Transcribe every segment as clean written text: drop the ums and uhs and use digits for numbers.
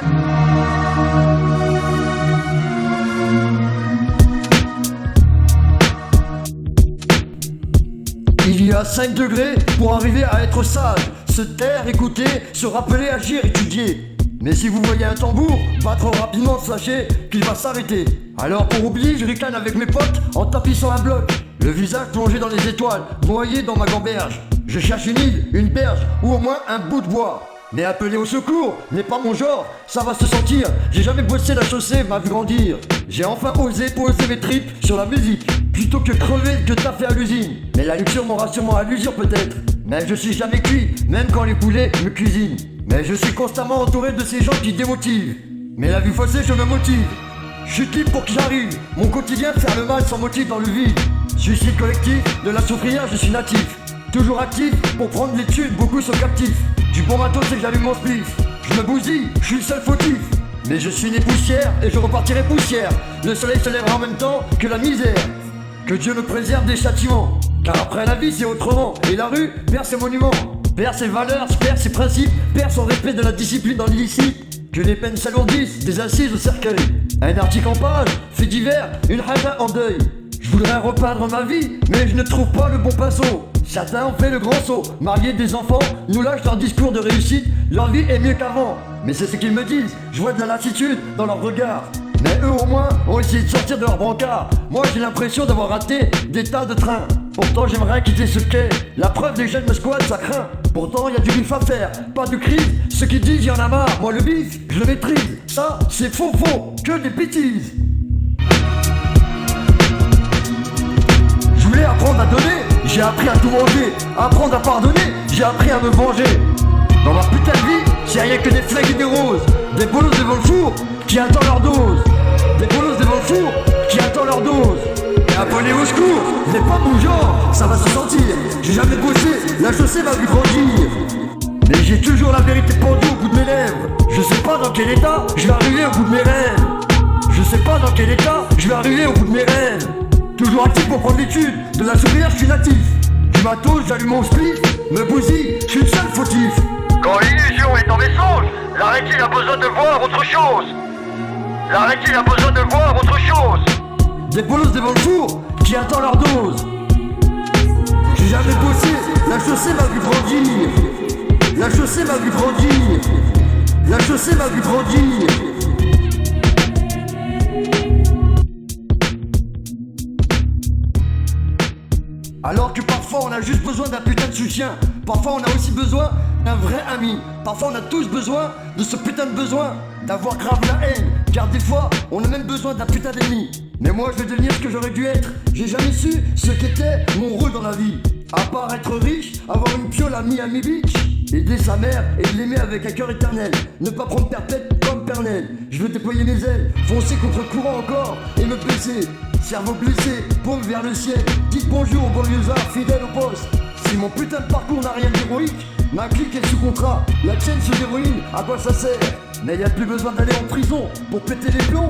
Il y a 5 degrés pour arriver à être sage. Se taire, écouter, se rappeler, agir, étudier. Mais si vous voyez un tambour battre rapidement, sachez qu'il va s'arrêter. Alors pour oublier, je ricane avec mes potes en tapissant un bloc. Le visage plongé dans les étoiles, noyé dans ma gamberge. Je cherche une île, une berge ou au moins un bout de bois. Mais appeler au secours n'est pas mon genre, ça va se sentir. J'ai jamais bossé la chaussée, m'a vu grandir. J'ai enfin osé poser mes tripes sur la musique, plutôt que crever que taffer à l'usine. Mais la luxure m'aura sûrement à l'usure peut-être. Mais je suis jamais cuit, même quand les poulets me cuisinent. Mais je suis constamment entouré de ces gens qui démotivent. Mais la vue faussée, je me motive. Je suis libre pour que j'arrive. Mon quotidien, faire le mal sans motif dans le vide. Suicide collectif, de la soufrière, je suis natif. Toujours actif, pour prendre l'étude, beaucoup sont captifs. Du bon matos, c'est que j'allume mon spliff. Je me bousille, je suis le seul fautif. Mais je suis né poussière, et je repartirai poussière. Le soleil se lèvera en même temps que la misère. Que Dieu me préserve des châtiments. Car après la vie, c'est autrement. Et la rue perd ses monuments, perd ses valeurs, perd ses principes, perd son respect de la discipline dans l'illicite. Que les peines s'alourdissent, des assises au cercueil. Un article en page, fait divers, une haja en deuil. Je voudrais repeindre ma vie, mais je ne trouve pas le bon pinceau. Certains ont fait le grand saut, marier des enfants, nous lâchent leur discours de réussite, leur vie est mieux qu'avant. Mais c'est ce qu'ils me disent, je vois de la lassitude dans leur regard. Mais eux au moins ont essayé de sortir de leur brancard. Moi j'ai l'impression d'avoir raté des tas de trains. Pourtant j'aimerais quitter ce quai, la preuve des jeunes me squattent, ça craint. Pourtant y a du bif à faire, pas de crise. Ceux qui disent y'en a marre, moi le bif, je le maîtrise. Ça c'est faux, que des bêtises. Je voulais apprendre à donner, j'ai appris à tout manger. Apprendre à pardonner, j'ai appris à me venger. Dans ma putain de vie, c'est rien que des flingues et des roses. Des bolos devant le four, qui attendent leur dose. Des bolos devant le four, qui attendent leur dose. Et appelez au secours, n'est pas mon genre, ça va se sentir. J'ai jamais bossé, la chaussée m'a vu grandir. Mais j'ai toujours la vérité pendue au bout de mes lèvres. Je sais pas dans quel état, je vais arriver au bout de mes rêves. Je sais pas dans quel état, je vais arriver au bout de mes rêves. Toujours actif pour prendre l'étude, de la sourire je suis natif. Du matos j'allume mon spliff, me bousille, je suis le seul fautif. Quand l'illusion est en mensonge, la rétine a besoin de voir autre chose. La rétine a besoin de voir autre chose. Des bolos devant le four, qui attendent leur dose. J'ai jamais bossé, la chaussée m'a vu grandir. La chaussée m'a vu grandir. La chaussée m'a vu grandir. Alors que parfois on a juste besoin d'un putain de soutien. Parfois on a aussi besoin d'un vrai ami. Parfois on a tous besoin de ce putain de besoin d'avoir grave la haine. Car des fois on a même besoin d'un putain d'ennemi. Mais moi je vais devenir ce que j'aurais dû être. J'ai jamais su ce qu'était mon rôle dans la vie. À part être riche, avoir une piole à Miami Beach, aider sa mère et l'aimer avec un cœur éternel. Ne pas prendre perpète comme Pernel. Je veux déployer mes ailes, foncer contre le courant encore et me blesser. Cerveau blessé, paume vers le ciel. Dites bonjour aux banlieusards fidèles au poste. Si mon putain de parcours n'a rien d'héroïque, ma clique est sous contrat, la tienne sous héroïne, à quoi ça sert? Mais y a plus besoin d'aller en prison pour péter les plombs.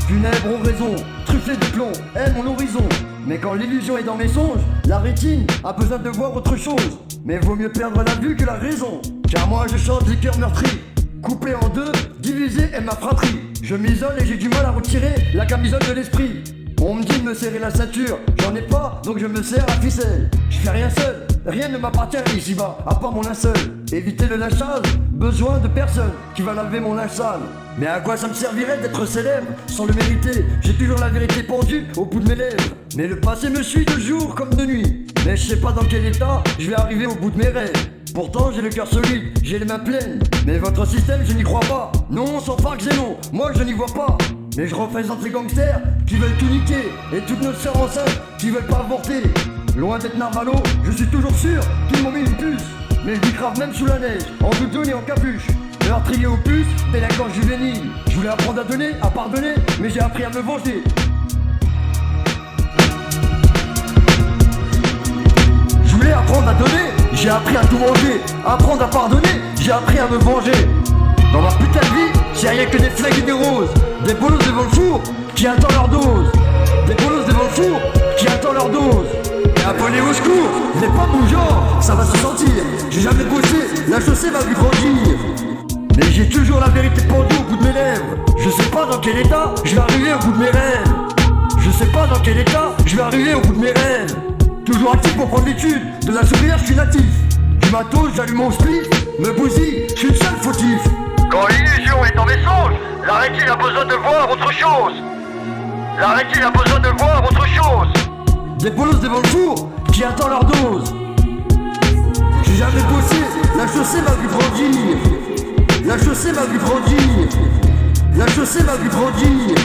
Funèbres ont raison, truffés de plomb, aime mon horizon. Mais quand l'illusion est dans mes songes, la rétine a besoin de voir autre chose. Mais vaut mieux perdre la vue que la raison. Car moi je chante les cœurs meurtris, coupés en deux, divisé est ma fratrie. Je m'isole et j'ai du mal à retirer la camisole de l'esprit. On me dit de me serrer la ceinture, j'en ai pas, donc je me serre la ficelle. Je fais rien seul, rien ne m'appartient ici-bas, à part mon linceul. Éviter le lynchage, besoin de personne qui va laver mon linge sale. Mais à quoi ça me servirait d'être célèbre sans le mériter? J'ai toujours la vérité pendue au bout de mes lèvres. Mais le passé me suit de jour comme de nuit. Mais je sais pas dans quel état je vais arriver au bout de mes rêves. Pourtant j'ai le cœur solide, j'ai les mains pleines. Mais votre système je n'y crois pas. Non, sans pas que non, moi je n'y vois pas. Mais je représente les gangsters qui veulent tout niquer. Et toutes nos sœurs enceintes qui veulent pas avorter. Loin d'être Narvalo, je suis toujours sûr qu'ils m'ont mis une puce. Mais je dis grave même sous la neige, en doudoune et en capuche. Meurtrier aux puces, délinquant juvénile. Je voulais apprendre à donner, à pardonner, mais j'ai appris à me venger. Je voulais apprendre à donner, j'ai appris à tout manger. Apprendre à pardonner, j'ai appris à me venger. Dans ma putain de vie, c'est rien que des flingues et des roses. Des bolos devant le four, qui attendent leur dose. Des bolos devant le four, qui attendent leur dose. Et appelez au secours, n'est pas mon genre, ça va se sentir. J'ai jamais bossé, la chaussée m'a vu grandir. Mais j'ai toujours la vérité pendue au bout de mes lèvres. Je sais pas dans quel état je vais arriver au bout de mes rêves. Je sais pas dans quel état je vais arriver au bout de mes rêves. Toujours actif pour prendre l'étude, de la sourire je suis natif. Du matos j'allume mon split, me bousille, je suis le seul fautif. Quand l'illusion est en mensonge, la rétine a besoin de voir autre chose. La rétine a besoin de voir autre chose. Des bolos devant le four qui attendent leur dose. J'ai jamais bossé, la chaussée m'a vu grandir. La chaussée m'a vu grandir. La chaussée m'a vu grandir.